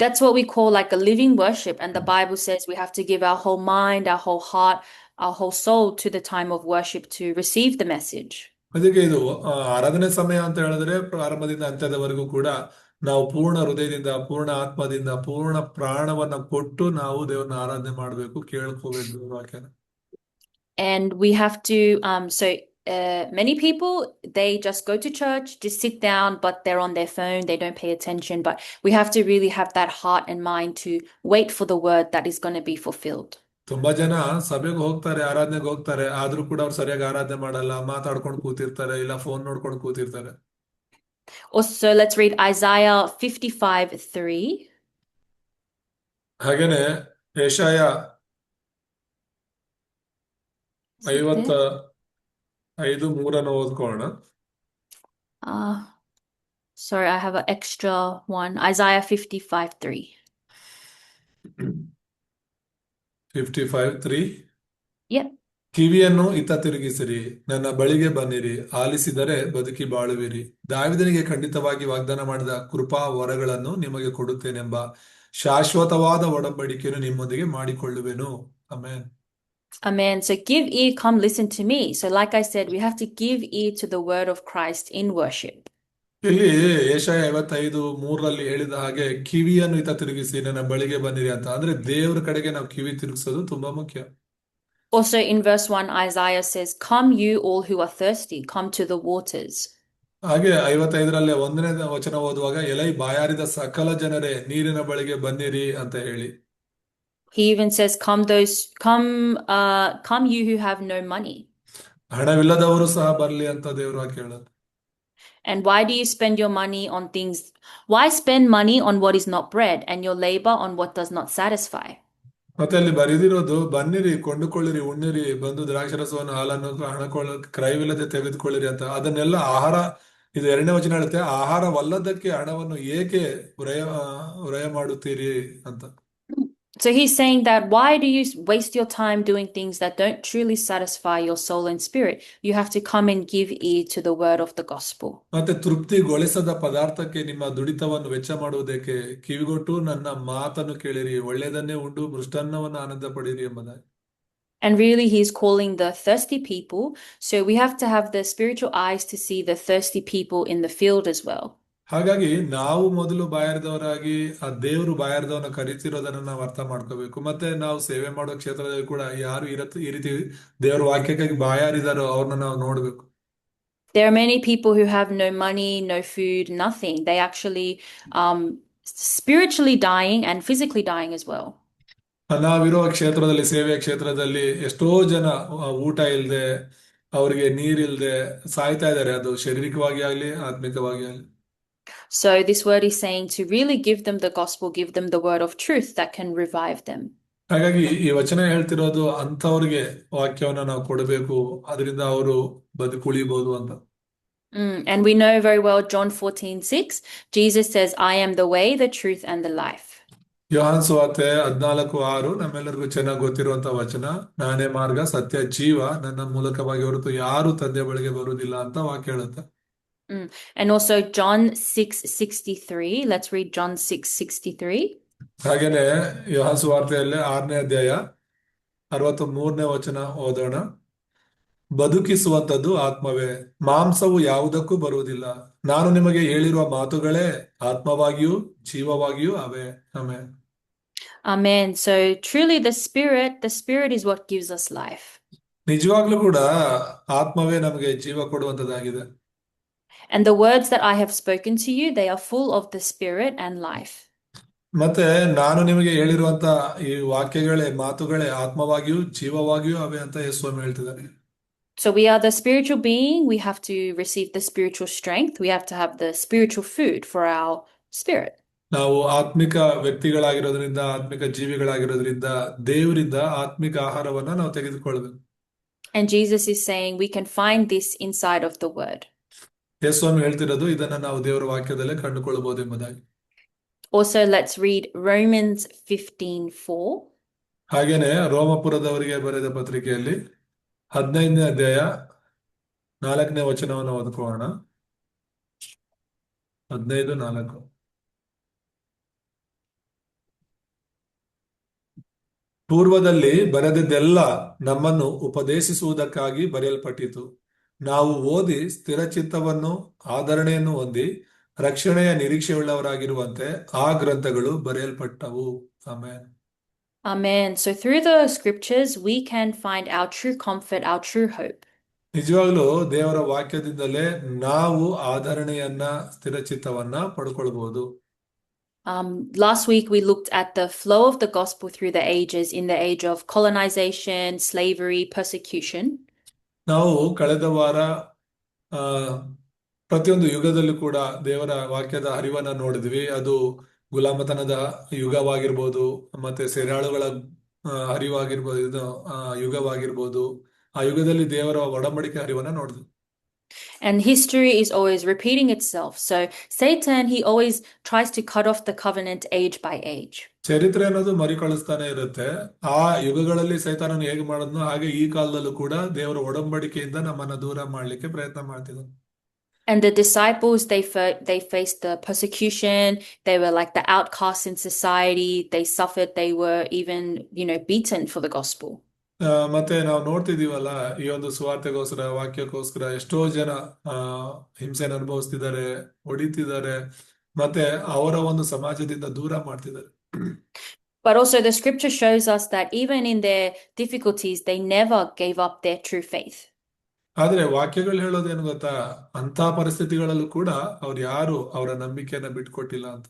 That's what we call like a living worship. And the Bible says we have to give our whole mind, our whole heart, our whole soul to the time of worship to receive the message. ಅದಕ್ಕೆ ಇದು ಆರಾಧನೆ ಸಮಯ ಅಂತ ಹೇಳಿದ್ರೆ ಪ್ರಾರಂಭದಿಂದ ಅಂತ್ಯದವರೆಗೂ ಕೂಡ ನಾವು ಪೂರ್ಣ ಹೃದಯದಿಂದ, ಪೂರ್ಣ ಆತ್ಮದಿಂದ, ಪೂರ್ಣ ಪ್ರಾಣವನ್ನ ಕೊಟ್ಟು ನಾವು ದೇವರನ್ನ ಆರಾಧನೆ ಮಾಡಬೇಕು, ಕೇಳ್ಕೋಬೇಕು ವಾಕ್ಯನ. And we have to, many people, they just go to church, just sit down, but they're on their phone, they don't pay attention. But we have to really have that heart and mind to wait for the word that is going to be fulfilled. ತುಂಬಾ ಜನ ಸಭೆಗೆ ಹೋಗ್ತಾರೆ, ಆರಾಧನೆಗೆ ಹೋಗ್ತಾರೆ, ಆದ್ರೂ ಕೂಡ ಅವ್ರು ಸರಿಯಾಗಿ ಆರಾಧನೆ ಮಾಡಲ್ಲ, ಮಾತಾಡ್ಕೊಂಡು ಕೂತಿರ್ತಾರೆ, ಇಲ್ಲ ಫೋನ್ ನೋಡ್ಕೊಂಡು ಕೂತಿರ್ತಾರೆ. Also, let's read Isaiah 55:3. ಹಾಗೇನೆ ಯೆಶಾಯ 55:3 ಓದ್ಕೊಳ್ಳೋಣ. Sorry, I have an extra one. Isaiah 55:3. 55:3. Yep. ಕಿವಿಯನ್ನು ಇತ್ತ ತಿರುಗಿಸಿರಿ, ನನ್ನ ಬಳಿಗೆ ಬನ್ನಿರಿ, ಆಲಿಸಿದರೆ ಬದುಕಿ ಬಾಳುವಿರಿ. ದಾವೀದನಿಗೆ ಖಂಡಿತವಾಗಿ ವಾಗ್ದಾನ ಮಾಡಿದ ಕೃಪಾ ವರಗಳನ್ನು ನಿಮಗೆ ಕೊಡುತ್ತೇನೆಂಬ ಶಾಶ್ವತವಾದ ಒಡಂಬಡಿಕೆಯನ್ನು ನಿಮ್ಮೊಂದಿಗೆ ಮಾಡಿಕೊಳ್ಳುವೆನು. Amen. Amen. So give ear, come listen to me. So like I said, we have to give ear to the word of Christ in worship. ಇಲ್ಲಿ ಯೆಶಾಯ 55:3 ಹೇಳಿದ ಹಾಗೆ ಕಿವಿಯನ್ನು ಇತ್ತ ತಿರುಗಿಸಿ ನನ್ನ ಬಳಿಗೆ ಬನ್ನಿರಿ ಅಂತ. ಅಂದ್ರೆ ದೇವರ ಕಡೆಗೆ ನಾವು ಕಿವಿ ತಿರುಗಿಸೋದು ತುಂಬಾ ಮುಖ್ಯ. Also in verse 1, Isaiah says, come you all who are thirsty, come to the waters. ಹಾಗೆ 55ರಲ್ಲಿ 1ನೇ ವಚನ ಓದುವಾಗ ಎಲೈ ಬಾಯಾರಿದ ಸಕಲ ಜನರೇ ನೀರಿನ ಬಳಿಗೆ ಬನ್ನಿರಿ ಅಂತ ಹೇಳಿ. He even says, come you who have no money. ಹಣವಿಲ್ಲದವರು ಸಹ ಬರ್ಲಿ ಅಂತ ದೇವರು ಹೇಳೋದು. And why do you spend your money on things? Why spend money on what is not bread and your labor on what does not satisfy? ಮತ್ತೆ ಅಲ್ಲಿ ಬರೆದಿರೋದು, ಬನ್ನಿರಿ, ಕೊಂಡುಕೊಳ್ಳಿರಿ, ಉಣ್ಣಿರಿ, ಬಂದು ದ್ರಾಕ್ಷರಸವನ್ನು, ಹಾಲನ್ನು ಕ್ರಯವಿಲ್ಲದೆ ತೆಗೆದುಕೊಳ್ಳಿರಿ ಅಂತ. ಅದನ್ನೆಲ್ಲ ಆಹಾರ, ಇದು 2ನೇ ವಚನ ಹೇಳುತ್ತೆ, ಆಹಾರವಲ್ಲದಕ್ಕೆ ಹಣವನ್ನು ಏಕೆ ವ್ರಯ ಮಾಡುತ್ತೀರಿ ಅಂತ. So he's saying that why do you waste your time doing things that don't truly satisfy your soul and spirit? You have to come and give ear to the word of the gospel. ಮತ್ತೆ ತೃಪ್ತಿಗೊಳಿಸದ ಪದಾರ್ಥಕ್ಕೆ ನಿಮ್ಮ ದುಡಿತವನ್ನು ವೆಚ್ಚ ಮಾಡುವುದಕ್ಕೆ ಕಿವಿಗೊಟ್ಟು ನನ್ನ ಮಾತನ್ನು ಕೇಳಿರಿ, ಒಳ್ಳೆಯದನ್ನೇ ಉಂಡು ಮೃಷ್ಟಾನ್ನವನ್ನು ಆನಂದ ಪಡಿರಿ ಎಂಬುದಾಗಿ. And really, he's calling the thirsty people. So we have to have the spiritual eyes to see the thirsty people in the field as well. ಹಾಗಾಗಿ ನಾವು ಮೊದಲು ಬಾಯಾರಿದವರಾಗಿ ಆ ದೇವರು ಬಾಯಾರಿದವನ್ನ ಕರೀತಿರೋದನ್ನ ನಾವು ಅರ್ಥ ಮಾಡ್ಕೋಬೇಕು. ಮತ್ತೆ ನಾವು ಸೇವೆ ಮಾಡೋ ಕ್ಷೇತ್ರದಲ್ಲಿ ಕೂಡ ಯಾರು ಈ ರೀತಿ ದೇವರ ವಾಕ್ಯಕ್ಕಾಗಿ ಬಾಯಾರಿದಾರೋ ಅವ್ರನ್ನ ನಾವು ನೋಡ್ಬೇಕು. There are many people who have no money, no food, nothing. They actually spiritually dying and physically dying as well. ನಾವಿರೋ ಕ್ಷೇತ್ರದಲ್ಲಿ, ಸೇವೆಯ ಕ್ಷೇತ್ರದಲ್ಲಿ ಎಷ್ಟೋ ಜನ ಊಟ ಇಲ್ಲದೆ, ಅವರಿಗೆ ನೀರಿಲ್ದೆ ಸಾಯ್ತಾ ಇದ್ದಾರೆ, ಅದು ಶಾರೀರಿಕವಾಗಿ ಆಗ್ಲಿ ಆತ್ಮಿಕವಾಗಿ ಆಗ್ಲಿ. So this word is saying to really give them the gospel, give them the word of truth that can revive them. ಹಾಗಾಗಿ ಈ ವಚನ ಹೇಳ್ತಿರೋದು ಅಂಥವ್ರಿಗೆ ವಾಕ್ಯವನ್ನ ನಾವು ಕೊಡಬೇಕು, ಅದರಿಂದ ಅವರು ಬದುಕುಳಿಬಹುದು ಅಂತ. And we know very well John 14:6, Jesus says, I am the way, the truth, and the life. ಯೋಹಾನ್ ಸುವಾರ್ತೆ 14:6 ನಮ್ಮೆಲ್ಲರಿಗೂ ಚೆನ್ನಾಗಿ ಗೊತ್ತಿರುವಂತ ವಚನ. ನಾನೇ ಮಾರ್ಗ, ಸತ್ಯ, ಜೀವ, ನನ್ನ ಮೂಲಕವಾಗಿ ಹೊರತು ಯಾರು ತಂದೆ ಬಳಿಗೆ ಬರುವುದಿಲ್ಲ ಅಂತ ವಾಕ್ಯ ಹೇಳುತ್ತೆ. And also John 6:63. Let's read John 6:63. ಹಾಗೇನೆ ಯೋಹಾನ್ ಸುವಾರ್ತೆಯಲ್ಲಿ 6ನೇ ಅಧ್ಯಾಯ 63ನೇ ವಚನ ಓದೋಣ. ಬದುಕಿಸುವಂತದ್ದು ಆತ್ಮವೇ, ಮಾಂಸವು ಯಾವುದಕ್ಕೂ ಬರುವುದಿಲ್ಲ. ನಾನು ನಿಮಗೆ ಹೇಳಿರುವ ಮಾತುಗಳೇ ಆತ್ಮವಾಗಿಯೂ ಜೀವವಾಗಿಯೂ ಅವೇ. Amen. Amen. So truly the spirit is what gives us life. ನಿಜವಾಗ್ಲೂ ಕೂಡ ಆತ್ಮವೇ ನಮಗೆ ಜೀವ ಕೊಡುವಂತದ್ದಾಗಿದೆ. And the words that I have spoken to you, they are full of the spirit and life. ಮತ್ತೆ ನಾನು ನಿಮಗೆ ಹೇಳಿರುವಂತ ಈ ವಾಕ್ಯಗಳೇ, ಮಾತುಗಳೇ ಆತ್ಮವಾಗಿಯೂ ಜೀವವಾಗಿಯೂ ಅವೇ ಅಂತ ಯೇಸು ಹೇಳ್ತಿದ್ದಾರೆ. So we are the spiritual being. We have to receive the spiritual strength. We have to have the spiritual food for our spirit. ನಾವು ಆತ್ಮಿಕ ವ್ಯಕ್ತಿಗಳಾಗಿರೋದ್ರಿಂದ, ಆತ್ಮಿಕ ಜೀವಿಗಳಾಗಿರೋದ್ರಿಂದ ದೇವರಿಂದ ಆತ್ಮಿಕ ಆಹಾರವನ್ನ ನಾವು ತೆಗೆದುಕೊಳ್ಳಬೇಕು. And Jesus is saying we can find this inside of the word. ಯೇಸು ಹೇಳ್ತಿರೋದು ಇದನ್ನ ನಾವು ದೇವರ ವಾಕ್ಯದಲ್ಲೇ ಕಂಡುಕೊಳ್ಳಬಹುದು ಎಂಬುದಾಗಿ. Also, let's read Romans 15:4. ಹಾಗೇನೆ ರೋಮಪುರದವರಿಗೆ ಬರೆದ ಪತ್ರಿಕೆಯಲ್ಲಿ 15ನೇ ಅಧ್ಯಾಯ 4ನೇ ವಚನವನ್ನು ಓದ್ಕೋಣ. 15:4. ಪೂರ್ವದಲ್ಲಿ ಬರೆದಿದ್ದೆಲ್ಲ ನಮ್ಮನ್ನು ಉಪದೇಶಿಸುವುದಕ್ಕಾಗಿ ಬರೆಯಲ್ಪಟ್ಟಿತು. ನಾವು ಓದಿ ಸ್ಥಿರಚಿತ್ತವನ್ನು, ಆದರಣೆಯನ್ನು ಹೊಂದಿ ರಕ್ಷಣೆಯ ನಿರೀಕ್ಷೆಯುಳ್ಳವರಾಗಿರುವಂತೆ ಆ ಗ್ರಂಥಗಳು ಬರೆಯಲ್ಪಟ್ಟವು. Amen. Amen. So through the scriptures, we can find our true comfort, our true hope. ನಿಜವಾಗ್ಲೂ ದೇವರ ವಾಕ್ಯದಿಂದಲೇ ನಾವು ಆಧರಣೆಯನ್ನ, ಸ್ಥಿರಚಿತ್ತವನ್ನ ಪಡ್ಕೊಳ್ಬಹುದು. Last week we looked at the flow of the gospel through the ages, in the age of colonization, slavery, persecution. ನಾವು ಕಳೆದ ವಾರ ಪ್ರತಿಯೊಂದು ಯುಗದಲ್ಲೂ ಕೂಡ ದೇವರ ವಾಕ್ಯದ ಹರಿವನ್ನ ನೋಡಿದ್ವಿ. ಅದು ಗುಲಾಮತನದ ಯುಗವಾಗಿರ್ಬೋದು, ಮತ್ತೆ ಸೆರೆಯಾಳುಗಳ ಹರಿವಾಗಿರ್ಬೋದು, ಇದು ಯುಗವಾಗಿರ್ಬೋದು. ಆ ಯುಗದಲ್ಲಿ ದೇವರ ಒಡಂಬಡಿಕೆ ಹರಿವನ್ನ ನೋಡಿದ್ವಿ. And history is always repeating itself. So Satan, he always tries to cut off the covenant age by age. ಚರಿತ್ರೆ ಅನ್ನೋದು ಮರುಕಳಿಸ್ತಾನೆ ಇರುತ್ತೆ. ಆ ಯುಗಗಳಲ್ಲಿ ಸೈತಾನನು ಹೇಗೆ ಮಾಡೋದ್ನೋ ಹಾಗೆ ಈ ಕಾಲದಲ್ಲೂ ಕೂಡ ದೇವರ ಒಡಂಬಡಿಕೆಯಿಂದ ನಮ್ಮನ್ನ ದೂರ ಮಾಡ್ಲಿಕ್ಕೆ ಪ್ರಯತ್ನ ಮಾಡ್ತಿದ್ದಾನೆ. And the disciples, they faced the persecution. They were like the outcasts in society. They suffered. They were even, beaten for the gospel. ಮತ್ತೆ ನಾವು ನೋಡ್ತಿದೀವಲ್ಲ, ಈ ಒಂದು ಸುವಾರ್ತೆಗೋಸ್ಕರ, ವಾಕ್ಯಕ್ಕೋಸ್ಕರ ಎಷ್ಟೋ ಜನ ಹಿಂಸೆನ ಅನುಭವಿಸ್ತಿದ್ದಾರೆ, ಹೊಡಿತಿದ್ದಾರೆ, ಮತ್ತೆ ಅವರ ಒಂದು ಸಮಾಜದಿಂದ ದೂರ ಮಾಡ್ತಿದ್ದಾರೆ. But also the scripture shows us that even in their difficulties, they never gave up their true faith. ಆದ್ರೆ ವಾಕ್ಯಗಳು ಹೇಳೋದೇನು ಗೊತ್ತಾ, ಅಂತ ಪರಿಸ್ಥಿತಿಗಳಲ್ಲೂ ಕೂಡ ಅವ್ರು ಯಾರು ಅವರ ನಂಬಿಕೆಯನ್ನ ಬಿಟ್ಕೊಟ್ಟಿಲ್ಲ ಅಂತ.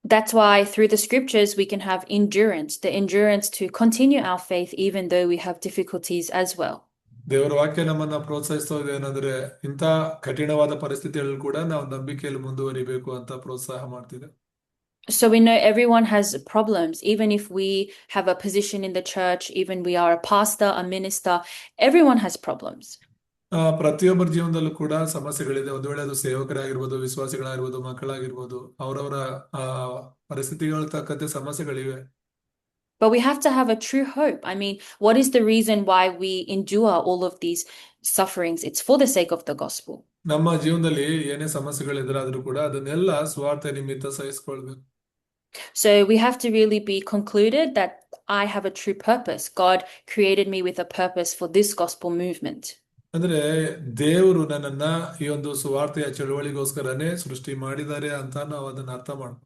That's why through the scriptures we can have endurance, the endurance to continue our faith even though we have difficulties as well. ದೇವರ ವಾಕ್ಯ ನಮ್ಮನ್ನ ಪ್ರೋತ್ಸಾಹಿಸೋದು ಏನಂದ್ರೆ, ಇಂಥ ಕಠಿಣವಾದ ಪರಿಸ್ಥಿತಿಗಳಲ್ಲಿ ಕೂಡ ನಾವು ನಂಬಿಕೆಯಲ್ಲಿ ಮುಂದುವರಿಬೇಕು ಅಂತ ಪ್ರೋತ್ಸಾಹ ಮಾಡ್ತಿದೆ. So we know everyone has problems, even if we have a position in the church, even we are a pastor, a minister, everyone has problems. ಪ್ರತಿಯೊಬ್ಬರ ಜೀವನದಲ್ಲೂ ಕೂಡ ಸಮಸ್ಯೆಗಳಿದೆ. ಒಂದು ವೇಳೆ ಅದು ಸೇವಕರಾಗಿರ್ಬೋದು, ವಿಶ್ವಾಸಿಗಳಾಗಿರ್ಬೋದು, ಮಕ್ಕಳಾಗಿರ್ಬೋದು, ಅವರವರ ಆ ಪರಿಸ್ಥಿತಿಗಳ ತಕ್ಕಂತೆ ಸಮಸ್ಯೆಗಳಿವೆ. But we have to have a true hope. I mean, what is the reason why we endure all of these sufferings? It's for the sake of the gospel. ನಮ್ಮ ಜೀವನದಲ್ಲಿ ಏನೇ ಸಮಸ್ಯೆಗಳಿದ್ರಾದ್ರೂ ಕೂಡ ಅದನ್ನೆಲ್ಲ ಸ್ವಾರ್ಥ ನಿಮಿತ್ತ ಸಹಿಸ್ಕೊಳ್ಬೇಕು. So we have to really be concluded that I have a true purpose. God created me with a purpose for this gospel movement. ಅಂದ್ರೆ ದೇವರು ನನ್ನನ್ನ ಈ ಒಂದು ಸುವಾರ್ತೆಯ ಚಳುವಳಿಗೋಸ್ಕರನೇ ಸೃಷ್ಟಿ ಮಾಡಿದ್ದಾರೆ ಅಂತ ನಾವು ಅದನ್ನ ಅರ್ಥ ಮಾಡ್ಬೇಕು.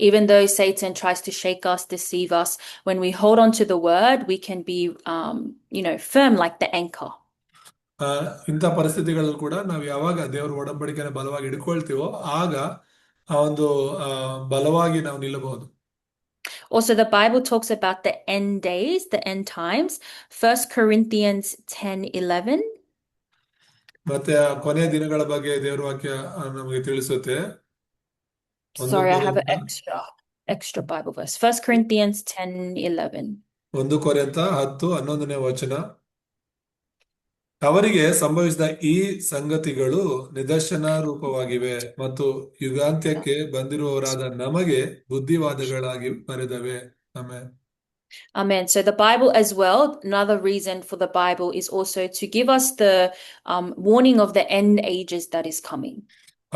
Even though Satan tries to shake us, deceive us, when we hold on to the word, we can be, firm like the anchor. ಇಂಥ ಪರಿಸ್ಥಿತಿಗಳಲ್ಲಿ ಕೂಡ ನಾವು ಯಾವಾಗ ದೇವರ ಒಡಂಬಡಿಕೆನ ಬಲವಾಗಿ ಹಿಡ್ಕೊಳ್ತೀವೋ ಆಗ ಆ ಒಂದು ಬಲವಾಗಿ ನಾವು ನಿಲ್ಲಬಹುದು. Also, the Bible talks about the end days, the end times. 1 Corinthians 10:11. ಮತ್ತೆ ಆ ಕೊನೆಯ ದಿನಗಳ ಬಗ್ಗೆ ದೇವರ ವಾಕ್ಯ ನಮಗೆ ತಿಳಿಸುತ್ತೆ. Sorry, I have an extra Bible verse. 1 Corinthians 10:11. 1 ಕೊರಿಂಥ 10:11ನೇ ವಚನ. ಅವರಿಗೆ ಸಂಭವಿಸಿದ ಈ ಸಂಗತಿಗಳು ನಿದರ್ಶನ ರೂಪವಾಗಿವೆ ಮತ್ತು ಯುಗಾಂತ್ಯಕ್ಕೆ ಬಂದಿರುವವರಾದ ನಮಗೆ ಬುದ್ಧಿವಾದಗಳಾಗಿ ಬರೆದವೆ. Amen. Amen. So the Bible as well, another reason for the Bible is also to give us the warning of the end ages that is coming.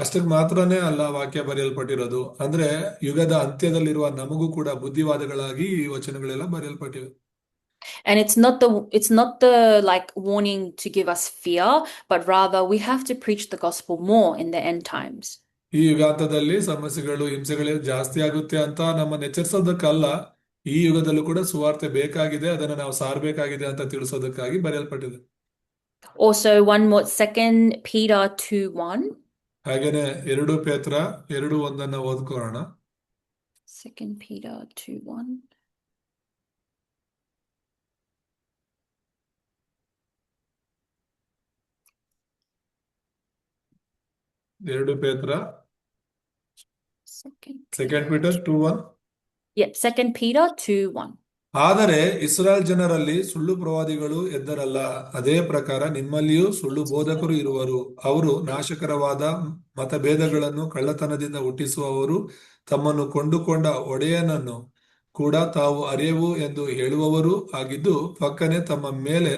ಅಷ್ಟಕ್ಕೆ ಮಾತ್ರನೇ ಅಲ್ಲ ವಾಕ್ಯ ಬರೆಯಲ್ಪಟ್ಟಿರೋದು, ಅಂದ್ರೆ ಯುಗದ ಅಂತ್ಯದಲ್ಲಿರುವ ನಮಗೂ ಕೂಡ ಬುದ್ಧಿವಾದಗಳಾಗಿ ಈ ವಚನಗಳೆಲ್ಲ ಬರೆಯಲ್ಪಟ್ಟಿವೆ. And it's not the like warning to give us fear, but rather we have to preach the gospel more in the end times. ಈ ಯುಗಾಂತದಲ್ಲಿ ಸಮಸ್ಯೆಗಳು ಹಿಂಸೆಗಳು ಜಾಸ್ತಿ ಆಗುತ್ತೆ ಅಂತ ನಮ್ಮನ್ನ ಎಚ್ಚರಿಸೋದಕ್ಕಲ್ಲ, ಈ ಯುಗದಲ್ಲೂ ಕೂಡ ಸುವಾರ್ತೆ ಬೇಕಾಗಿದೆ, ಅದನ್ನ ನಾವು ಸಾರಬೇಕಾಗಿದೆ ಅಂತ ತಿಳಿಸೋದಕ್ಕಾಗಿ ಬರೆಯಲ್ಪಟ್ಟಿದೆ. Also one more, 2 Peter 2:1. ಹಾಗೇನೆ 2 ಪೇತ್ರ 2:1 ಓದ್ಕೊಳ್ಳೋಣ. 2 Peter 2:1. 2 ಪೇತ್ರ 2 ಪೀಟರ್ 2:1. Yeah, 2 Peter 2:1. ಆದರೆ ಇಸ್ರಾಯೇಲ್ ಜನರಲ್ಲಿ ಸುಳ್ಳು ಪ್ರವಾದಿಗಳು ಎದ್ದರಲ್ಲ, ಅದೇ ಪ್ರಕಾರ ನಿಮ್ಮಲ್ಲಿಯೂ ಸುಳ್ಳು ಬೋಧಕರು ಇರುವರು. ಅವರು ನಾಶಕರವಾದ ಮತಭೇದಗಳನ್ನು ಕಳ್ಳತನದಿಂದ ಹುಟ್ಟಿಸುವವರು, ತಮ್ಮನ್ನು ಕೊಂಡುಕೊಂಡ ಒಡೆಯನನ್ನು ಕೂಡ ತಾವು ಅರಿಯವು ಎಂದು ಹೇಳುವವರು ಆಗಿದ್ದು, ಪಕ್ಕನೆ ತಮ್ಮ ಮೇಲೆ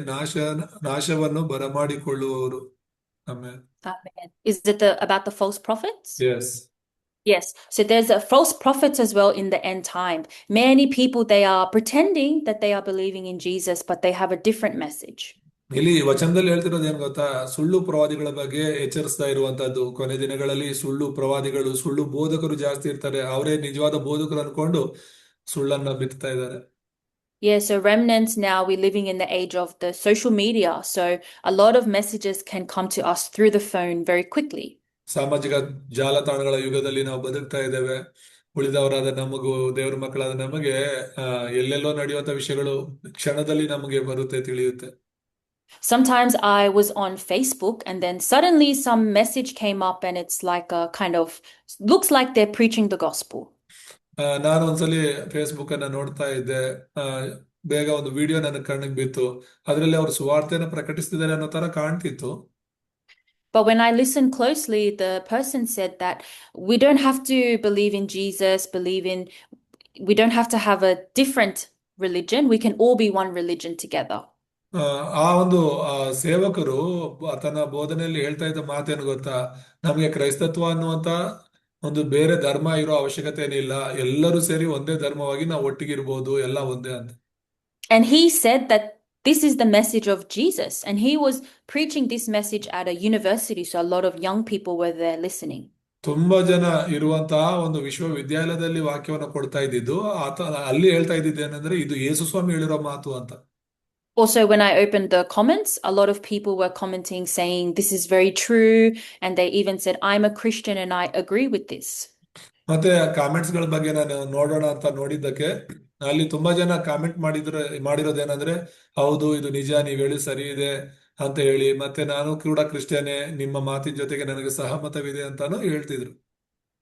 ನಾಶವನ್ನು ಬರಮಾಡಿಕೊಳ್ಳುವವರು. Amen. Amen. Is it about the false prophets? Yes. Yes. So there's a false prophets as well in the end time. Many people, they are pretending that they are believing in Jesus, but they have a different message. ಇಲ್ಲಿ ವಚನದಲ್ಲಿ ಹೇಳ್ತಿರೋದು ಏನ್ ಗೊತ್ತಾ? ಸುಳ್ಳು ಪ್ರವಾದಿಗಳ ಬಗ್ಗೆ ಎಚ್ಚರಿಸ್ತಾ ಇರುವಂತದ್ದು. ಕೊನೆ ದಿನಗಳಲ್ಲಿ ಸುಳ್ಳು ಪ್ರವಾದಿಗಳು, ಸುಳ್ಳು ಬೋಧಕರು ಜಾಸ್ತಿ ಇರ್ತಾರೆ. ಅವರೇ ನಿಜವಾದ ಬೋಧಕರು ಅನ್ಕೊಂಡು ಸುಳ್ಳನ್ನ ಬಿತ್ತಾ ಇದ್ದಾರೆ. Yeah, so remnants, now we're living in the age of the social media. So a lot of messages can come to us through the phone very quickly. ಸಾಮಾಜಿಕ ಜಾಲತಾಣಗಳ ಯುಗದಲ್ಲಿ ನಾವು ಬದುಕ್ತಾ ಇದ್ದೇವೆ. ಉಳಿದವರಾದ ನಮಗೂ, ದೇವರ ಮಕ್ಕಳಾದ ನಮಗೆ ಎಲ್ಲೆಲ್ಲೋ ನಡೆಯುವಂತ ವಿಷಯಗಳು ಕ್ಷಣದಲ್ಲಿ ನಮಗೆ ಬರುತ್ತೆ, ತಿಳಿಯುತ್ತೆ. Sometimes I was on Facebook and then suddenly some message came up and it's like a kind of looks like they're preaching the gospel. ನಾನು ಒಂದ್ಸಲಿ ಫೇಸ್ಬುಕ್ ಅನ್ನ ನೋಡ್ತಾ ಇದ್ದೆ. ಬೇಗ ಒಂದು ವಿಡಿಯೋ ನನ್ನ ಕಣ್ಣಿಗೆ ಬಿತ್ತು. ಅದರಲ್ಲಿ ಅವರು ಸುವಾರ್ತೆಯನ್ನು ಪ್ರಕಟಿಸ್ತಿದ್ದಾರೆ ಅನ್ನೋ ತರ ಕಾಣ್ತಿತ್ತು. But when I listened closely, the person said that we don't have to believe in Jesus, we don't have to have a different religion. We can all be one religion together. ಆ ಒಂದು ಸೇವಕರು ತನ್ನ ಬೋಧನೆಯಲ್ಲಿ ಹೇಳ್ತಾ ಇದ್ದ ಮಾತೇನು ಗೊತ್ತಾ? ನಮಗೆ ಕ್ರೈಸ್ತತ್ವ ಅನ್ನುವಂತ ಒಂದು ಬೇರೆ ಧರ್ಮ ಇರೋ ಅವಶ್ಯಕತೆ ಏನಿಲ್ಲ, ಎಲ್ಲರೂ ಸೇರಿ ಒಂದೇ ಧರ್ಮವಾಗಿ ನಾವು ಒಟ್ಟಿಗಿರ್ಬೋದು, ಎಲ್ಲ ಒಂದೇ ಅಂತ. And he said that this is the message of Jesus, and he was preaching this message at a university, so a lot of young people were there listening. ತುಂಬಾ ಜನ ಇರುವಂತಹ ಒಂದು ವಿಶ್ವವಿದ್ಯಾಲಯದಲ್ಲಿ ವಾಕ್ಯವನ್ನು ಕೊಡ್ತಾ ಇದ್ದಿದ್ದು, ಅಲ್ಲಿ ಹೇಳ್ತಾ ಇದ್ದಿದ್ದು ಏನಂದ್ರೆ ಇದು ಯೇಸು ಸ್ವಾಮಿ ಹೇಳಿರೋ ಮಾತು ಅಂತ. Also, when I opened the comments, a lot of people were commenting saying this is very true, and they even said I'm a Christian and I agree with this. ಮತ್ತೆ ಕಾಮೆಂಟ್ಸ್ ಗಳ ಬಗ್ಗೆ ನಾನು ನೋಡೋಣ ಅಂತ ನೋಡಿದ್ದಕ್ಕೆ ಅಲ್ಲಿ ತುಂಬಾ ಜನ ಕಾಮೆಂಟ್ ಮಾಡಿರೋದೇನಂದ್ರೆ, ಹೌದು ಇದು ನಿಜ, ನೀವ್ ಹೇಳಿ ಸರಿ ಇದೆ ಅಂತ ಹೇಳಿ, ಮತ್ತೆ ನಾನು ಕೂಡ ಕ್ರಿಶ್ಚಿಯನೇ, ನಿಮ್ಮ ಮಾತಿನ ಜೊತೆಗೆ ನನಗೆ ಸಹಮತವಿದೆ ಅಂತಾನು ಹೇಳ್ತಿದ್ರು.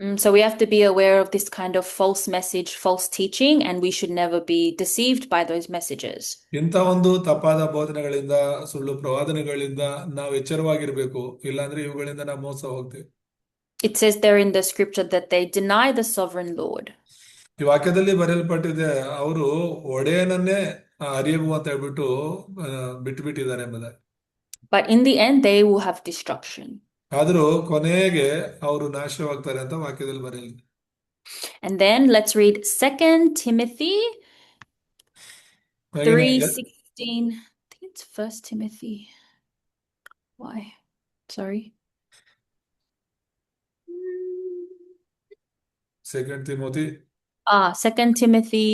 So we have to be aware of this kind of false message, false teaching, and we should never be deceived by those messages. ಇಂಥ ಒಂದು ತಪ್ಪಾದ ಬೋಧನೆಗಳಿಂದ ಸುಳ್ಳು ಪ್ರವಾದನೆಗಳಿಂದ ನಾವು ಎಚ್ಚರವಾಗಿರ್ಬೇಕು, ಇಲ್ಲಾಂದ್ರೆ ಇವುಗಳಿಂದ ನಾವು ಮೋಸ ಹೋಗ್ತೇವೆ. It says there in the scripture that they deny the sovereign Lord. ಈ ವಾಕ್ಯದಲ್ಲಿ ಬರೆಯಲ್ಪಟ್ಟಿದೆ, ಅವರು ಒಡೆಯನನ್ನೇ ಅರಿಯಬು ಅಂತ ಹೇಳ್ಬಿಟ್ಟು ಬಿಟ್ಟು ಬಿಟ್ಟಿದ್ದಾರೆ ಎಂಬುದಾಗಿ. But in the end, they will have destruction. ಆದರೂ ಕೊನೆಗೆ ಅವರು ನಾಶವಾಗ್ತಾರೆ ಅಂತ ವಾಕ್ಯದಲ್ಲಿ ಬರೆಯಲಿದೆ. And then let's read 2 Timothy ಹಾಗೆ 3:16. I think it's 1 Timothy. Why? Sorry. Second Timothy 2 Timothy,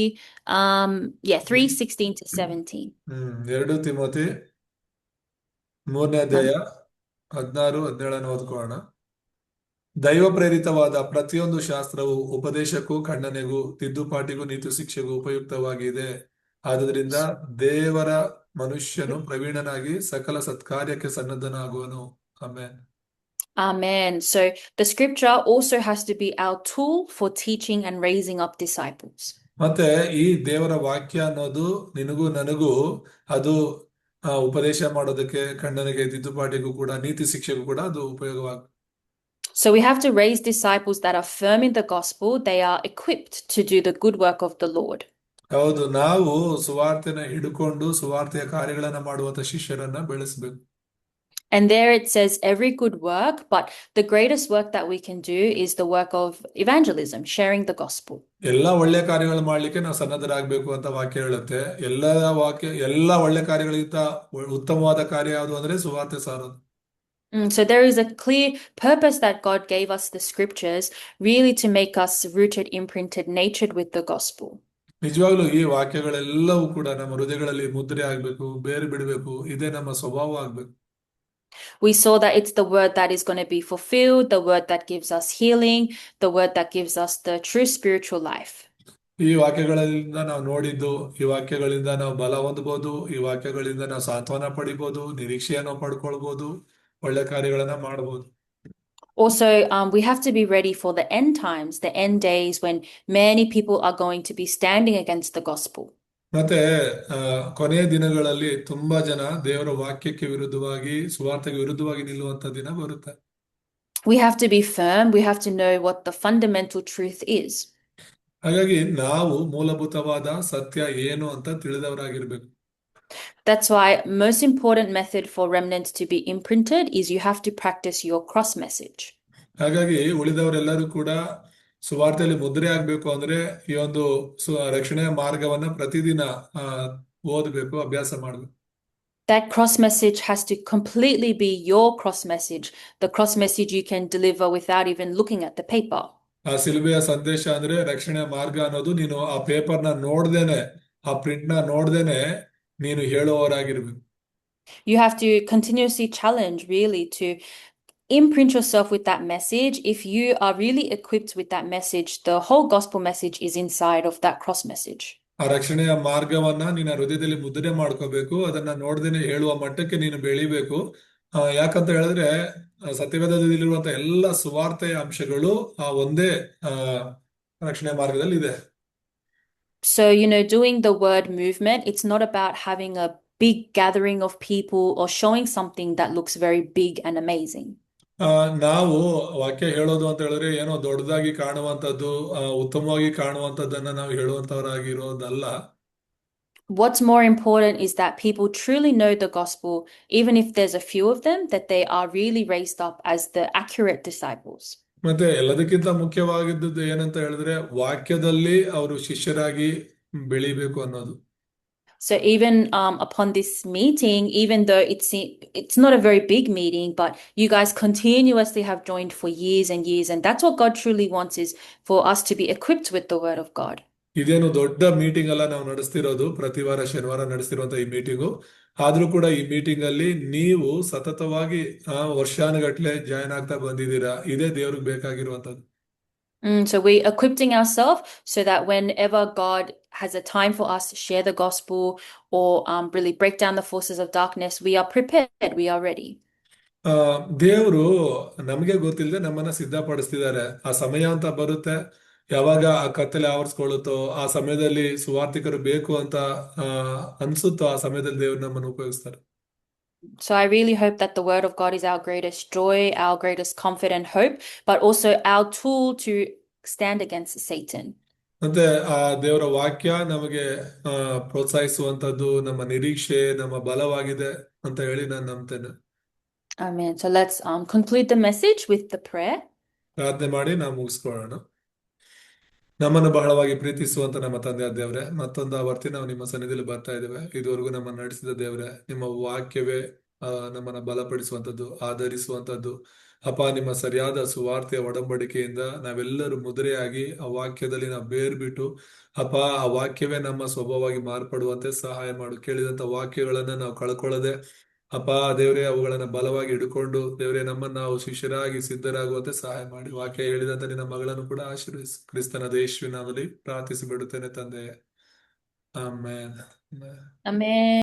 3:16 to 17. 2 Timothy 3ನೇ ಅಧ್ಯಾಯ 16-17 ಓದ್ಕೊಳ್ಳೋಣ. ದೈವ ಪ್ರೇರಿತವಾದ ಪ್ರತಿಯೊಂದು ಶಾಸ್ತ್ರವು ಉಪದೇಶಕ್ಕೂ, ಖಂಡನೆಗೂ, ತಿದ್ದುಪಾಟಿಗೂ, ನೀತಿ ಶಿಕ್ಷೆಗೂ ಉಪಯುಕ್ತವಾಗಿದೆ. ಆದುದರಿಂದ ದೇವರ ಮನುಷ್ಯನು ಪ್ರವೀಣನಾಗಿ ಸಕಲ ಸತ್ಕಾರ್ಯಕ್ಕೆ ಸನ್ನದ್ಧನಾಗುವನು. Amen. Amen. So the scripture also has to be our tool for teaching and raising up disciples. ಮತ್ತೆ ಈ ದೇವರ ವಾಕ್ಯ ಅನ್ನೋದು ನಿನಗೂ ನನಗೂ ಅದು ಉಪದೇಶ ಮಾಡೋದಕ್ಕೆ, ಖಂಡನೆಗೆ, ತಿದ್ದುಪಾಟಿಗೂ ಕೂಡ, ನೀತಿ ಶಿಕ್ಷೆಗೂ ಕೂಡ ಅದು ಉಪಯೋಗವಾಗುತ್ತೆ. So we have to raise disciples that are firm in the gospel. They are equipped to do the good work of the Lord. ಹೌದು, ನಾವು ಸುವಾರ್ತೆನ ಹಿಡ್ಕೊಂಡು ಸುವಾರ್ತೆಯ ಕಾರ್ಯಗಳನ್ನ ಮಾಡುವಂತ ಶಿಷ್ಯರನ್ನ ಬೆಳೆಸಬೇಕು. And there it says every good work, but the greatest work that we can do is the work of evangelism, sharing the gospel. ಎಲ್ಲ ಒಳ್ಳೆ ಕಾರ್ಯಗಳು ಮಾಡ್ಲಿಕ್ಕೆ ನಾವು ಸನ್ನದ್ಧರಾಗಬೇಕು ಅಂತ ವಾಕ್ಯ ಹೇಳುತ್ತೆ. ಎಲ್ಲ ಒಳ್ಳೆ ಕಾರ್ಯಗಳಿಗಿಂತ ಉತ್ತಮವಾದ ಕಾರ್ಯ ಯಾವುದು ಅಂದ್ರೆ ಸುವಾರ್ತೆ ಸಾರೋದು. So there is a clear purpose that God gave us the scriptures, really to make us rooted, imprinted, natured with the gospel. ನಿಜವಾಗ್ಲೂ ಈ ವಾಕ್ಯಗಳೆಲ್ಲವೂ ಕೂಡ ನಮ್ಮ ಹೃದಯಗಳಲ್ಲಿ ಮುದ್ರೆ ಆಗ್ಬೇಕು, ಬೇರೆ ಬಿಡಬೇಕು. ಇದೇ ನಮ್ಮ ಸ್ವಭಾವ ಆಗ್ಬೇಕು. We saw that it's the word that is going to be fulfilled, the word that gives us healing, the word that gives us the true spiritual life. ಈ ವಾಕ್ಯಗಳಿಂದ ನಾವು ನೋಡಿದ್ದು, ಈ ವಾಕ್ಯಗಳಿಂದ ನಾವು ಬಲ ಹೊಂದಬಹುದು, ಈ ವಾಕ್ಯಗಳಿಂದ ನಾವು ಸಾಂತ್ವನ ಪಡಿಬಹುದು, ನಿರೀಕ್ಷೆಯನ್ನು ಪಡ್ಕೊಳ್ಬಹುದು, ಒಳ್ಳೆ ಕಾರ್ಯಗಳನ್ನ ಮಾಡಬಹುದು. Also, we have to be ready for the end times, the end days when many people are going to be standing against the gospel. ಮತ್ತೆ ಕೊನೆಯ ದಿನಗಳಲ್ಲಿ ತುಂಬಾ ಜನ ದೇವರ ವಾಕ್ಯಕ್ಕೆ ವಿರುದ್ಧವಾಗಿ, ಸುವಾರ್ತೆಗೆ ವಿರುದ್ಧವಾಗಿ ನಿಲ್ಲುವಂತ ದಿನ ಬರುತ್ತೆ. We have to be firm. We have to know what the fundamental truth is. ಹಾಗಾಗಿ ನಾವು ಮೂಲಭೂತವಾದ ಸತ್ಯ ಏನು ಅಂತ ತಿಳಿದವರಾಗಿರ್ಬೇಕು. That's why most important method for remnants to be imprinted is you have to practice your cross message. ಹಾಗಾಗಿ ಉಳಿದವರೆಲ್ಲರೂ ಕೂಡ ಸುವಾರ್ತೆಯಲ್ಲಿ ಮುದ್ರೆ ಆಗ್ಬೇಕು ಅಂದ್ರೆ ಈ ಒಂದು ರಕ್ಷಣೆಯ ಮಾರ್ಗವನ್ನ ಪ್ರತಿದಿನ ಓದಬೇಕು, ಅಭ್ಯಾಸ ಮಾಡಬೇಕು. That cross message has to completely be your cross message, the cross message you can deliver without even looking at the paper. ಆ ಸಿಲುಬೆಯ ಸಂದೇಶ ಅಂದ್ರೆ ರಕ್ಷಣೆಯ ಮಾರ್ಗ ಅನ್ನೋದು ನೀನು ಆ ಪೇಪರ್ನ ನೋಡ್ದೇನೆ, ಆ ಪ್ರಿಂಟ್ ನ ನೋಡ್ದೇನೆ ನೀನು ಹೇಳುವವರಾಗಿರ್ಬೇಕು. You have to continuously challenge really to imprint yourself with that message. If you are really equipped with that message, the whole gospel message is inside of that cross message. ಆ ರಕ್ಷಣೆಯ ಮಾರ್ಗವನ್ನ ನಿನ್ನ ಹೃದಯದಲ್ಲಿ ಮುದ್ರೆ ಮಾಡ್ಕೋಬೇಕು. ಅದನ್ನ ನೋಡ್ದೇನೆ ಹೇಳುವ ಮಟ್ಟಕ್ಕೆ ನೀನು ಬೆಳಿಬೇಕು. ಯಾಕಂತ ಹೇಳಿದ್ರೆ ಸತ್ಯವೇದದಲ್ಲಿರುವಂತಹ ಎಲ್ಲ ಸುವಾರ್ತೆಯ ಅಂಶಗಳು ಆ ಒಂದೇ ರಕ್ಷಣೆಯ ಮಾರ್ಗದಲ್ಲಿ ಇದೆ. So, doing the word movement, it's not about having a big gathering of people or showing something that looks very big and amazing. ನಾವು ವಾಕ್ಯ ಹೇಳೋದು ಅಂತ ಹೇಳಿದ್ರೆ ಏನೋ ದೊಡ್ಡದಾಗಿ ಕಾಣುವಂಥದ್ದು, ಉತ್ತಮವಾಗಿ ಕಾಣುವಂಥದ್ದನ್ನ ನಾವು ಹೇಳುವಂತವರಾಗಿರೋದಲ್ಲ. What's more important is that people truly know the gospel, even if there's a few of them, that they are really raised up as the accurate disciples. ಮತ್ತೆ ಎಲ್ಲದಕ್ಕಿಂತ ಮುಖ್ಯವಾಗಿದ್ದು ಏನಂತ ಹೇಳಿದ್ರೆ ವಾಕ್ಯದಲ್ಲಿ ಅವರು ಶಿಷ್ಯರಾಗಿ ಬೆಳಿಬೇಕು ಅನ್ನೋದು. So even upon this meeting, even though it's not a very big meeting, but you guys continuously have joined for years and years, and that's what God truly wants, is for us to be equipped with the word of God. ಇದೇನು ದೊಡ್ಡ ಮೀಟಿಂಗ್ ಅಲ್ಲ ನಾವು ನಡೆಸ್ತಿರೋದು, ಪ್ರತಿ ವಾರ ಶನಿವಾರ ನಡೆಸ್ತಿರುವಂತ ಈ ಮೀಟಿಂಗು. ಆದ್ರೂ ಕೂಡ ಈ ಮೀಟಿಂಗ್ ಅಲ್ಲಿ ನೀವು ಸತತವಾಗಿ ವರ್ಷಾನುಗಟ್ಲೆ ಜಾಯ್ನ್ ಆಗ್ತಾ ಬಂದಿದ್ದೀರಾ. ಇದೇ ದೇವ್ರಿಗೆ ಬೇಕಾಗಿರುವಂತದ್ದು. So we're equipping ourselves so that whenever God has a time for us to share the gospel or really break down the forces of darkness, we are prepared, we are ready. ಆ ದೇವರು ನಮಗೆ ಗೊತ್ತಿಲ್ಲದೆ ನಮ್ಮನ್ನ ಸಿದ್ಧಪಡಿಸ್ತಿದ್ದಾರೆ. ಆ ಸಮಯ ಅಂತ ಬರುತ್ತೆ, ಯಾವಾಗ ಆ ಕತ್ತಲೆ ಆವರಿಸ್ಕೊಳ್ಳುತ್ತೋ, ಆ ಸಮಯದಲ್ಲಿ ಸುವಾರ್ತಿಕರು ಬೇಕು ಅಂತ ಆ ಅನ್ಸುತ್ತೋ, ಆ ಸಮಯದಲ್ಲಿ ದೇವ್ರು ನಮ್ಮನ್ನು ಉಪಯೋಗಿಸ್ತಾರೆ. So I really hope that the word of God is our greatest joy, our greatest comfort and hope, but also our tool to stand against Satan. ಮತ್ತೆ ಆ ದೇವರ ವಾಕ್ಯ ನಮಗೆ ಆ ಪ್ರೋತ್ಸಾಹಿಸುವಂತದ್ದು, ನಮ್ಮ ನಿರೀಕ್ಷೆ, ನಮ್ಮ ಬಲವಾಗಿದೆ ಅಂತ ಹೇಳಿ ನಾನು ನಂಬ್ತೇನೆ. Amen. So let's conclude the message with the prayer. ಪ್ರಾರ್ಥನೆ ಮಾಡಿ ನಾವು ಮುಗಿಸ್ಕೊಳ್ಳೋಣ. ನಮ್ಮನ್ನು ಬಹಳವಾಗಿ ಪ್ರೀತಿಸುವಂತ ನಮ್ಮ ತಂದೆಯ ದೇವ್ರೆ, ಮತ್ತೊಂದು ಆವರ್ತಿ ನಾವು ನಿಮ್ಮ ಸನ್ನಿಧಿಯಲ್ಲಿ ಬರ್ತಾ ಇದ್ದೇವೆ. ಇದುವರೆಗೂ ನಮ್ಮನ್ನು ನಡೆಸಿದ ದೇವ್ರೆ, ನಿಮ್ಮ ವಾಕ್ಯವೇ ನಮ್ಮನ್ನ ಬಲಪಡಿಸುವಂತದ್ದು, ಆಧರಿಸುವಂತದ್ದು. ಅಪ್ಪ, ನಿಮ್ಮ ಸರಿಯಾದ ಸುವಾರ್ತೆಯ ಒಡಂಬಡಿಕೆಯಿಂದ ನಾವೆಲ್ಲರೂ ಮುದ್ರೆಯಾಗಿ ಆ ವಾಕ್ಯದಲ್ಲಿ ನಾವು ಬೇರ್ಬಿಟ್ಟು, ಅಪ್ಪ, ಆ ವಾಕ್ಯವೇ ನಮ್ಮ ಸ್ವಭಾವವಾಗಿ ಮಾರ್ಪಡುವಂತೆ ಸಹಾಯ ಮಾಡು. ಕೇಳಿದಂತ ವಾಕ್ಯಗಳನ್ನ ನಾವು ಕಳ್ಕೊಳ್ಳದೆ, ಅಪ್ಪ ದೇವರೇ, ಅವುಗಳನ್ನ ಬಲವಾಗಿ ಹಿಡ್ಕೊಂಡು ದೇವರೇ, ನಮ್ಮನ್ನು ನಾವು ಶಿಷ್ಯರಾಗಿ ಸಿದ್ಧರಾಗುವಂತೆ ಸಹಾಯ ಮಾಡಿ. ವಾಕ್ಯ ಹೇಳಿದಂತ ನಿನ್ನ ಮಗಳನ್ನು ಕೂಡ ಆಶೀರ್ವದಿಸು. ಕ್ರಿಸ್ತನ ಯೇಸುವಿನ ನಾಮದಲ್ಲಿ ಪ್ರಾರ್ಥಿಸಿ ಬಿಡುತ್ತೇನೆ ತಂದೆಯೇ. ಆಮೆನ್. Amen.